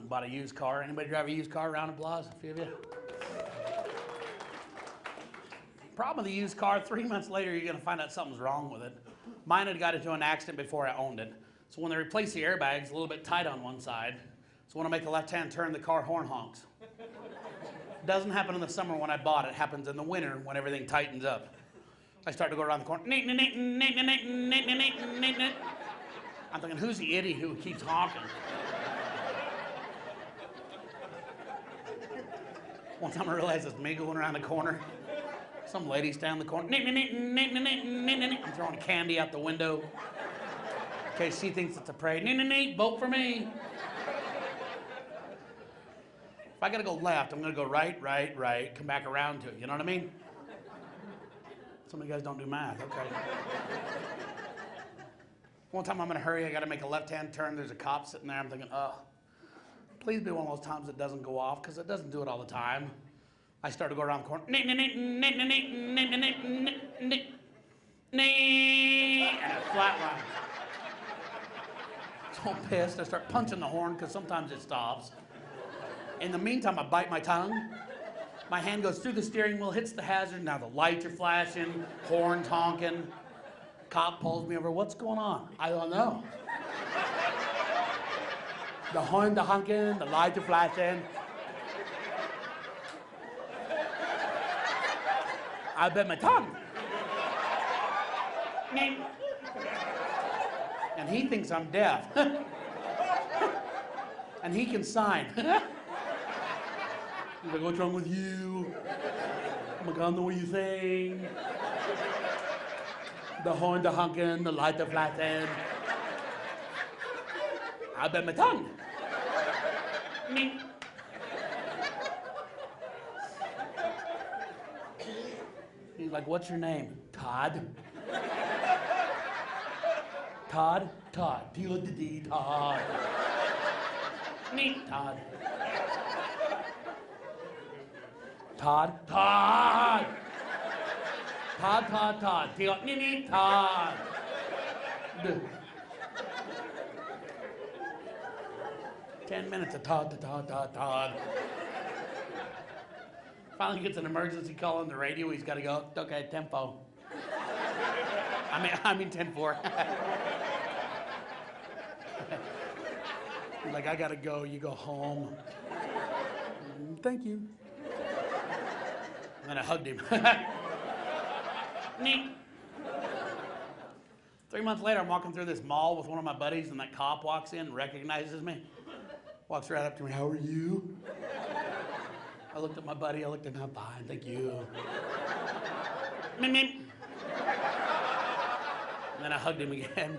and bought a used car. Anybody drive a used car? Round of applause, a few of you. Problem with the used car, 3 months later, you're going to find out something's wrong with it. Mine had got into an accident before I owned it. So when they replace the airbags, it's a little bit tight on one side. So when I make a left-hand turn, the car horn honks. Doesn't happen in the summer when I bought it. It happens in the winter when everything tightens up. I start to go around the corner. I'm thinking, who's the idiot who keeps honking? One time I realized it's me going around the corner. Some lady standing in the corner. I'm throwing candy out the window. In case she thinks it's a parade. Vote for me. If I gotta go left, I'm gonna go right, come back around to it. You know what I mean? Some of you guys don't do math, okay. One time I'm in a hurry, I gotta make a left-hand turn, there's a cop sitting there, I'm thinking, oh, please be one of those times it doesn't go off, because it doesn't do it all the time. I start to go around the corner, and it flatlines. So pissed, I start punching the horn, because sometimes it stops. In the meantime, I bite my tongue. My hand goes through the steering wheel, hits the hazard. Now the lights are flashing, horns honking. Cop pulls me over. What's going on? I don't know. The horn, the honking, the lights are flashing. I bit my tongue. And he thinks I'm deaf. And he can sign. He's like, what's wrong with you? Oh my God, I know what you saying. The horn, the honking, the light, the flashing. I bit my tongue. He's like, what's your name? Todd. Todd? Todd. T-O-D-D, Todd. Todd. Todd? Todd! Todd, Todd, Todd. Todd. 10 minutes of Todd, Todd, Todd, Todd. Finally gets an emergency call on the radio. He's got to go. Okay, tempo. I mean 10-4. He's like, I got to go. You go home. Thank you. And then I hugged him. Neat. 3 months later, I'm walking through this mall with one of my buddies, and that cop walks in, recognizes me, walks right up to me, how are you? I looked at my buddy, I looked at him, I'm fine, thank you. And then I hugged him again.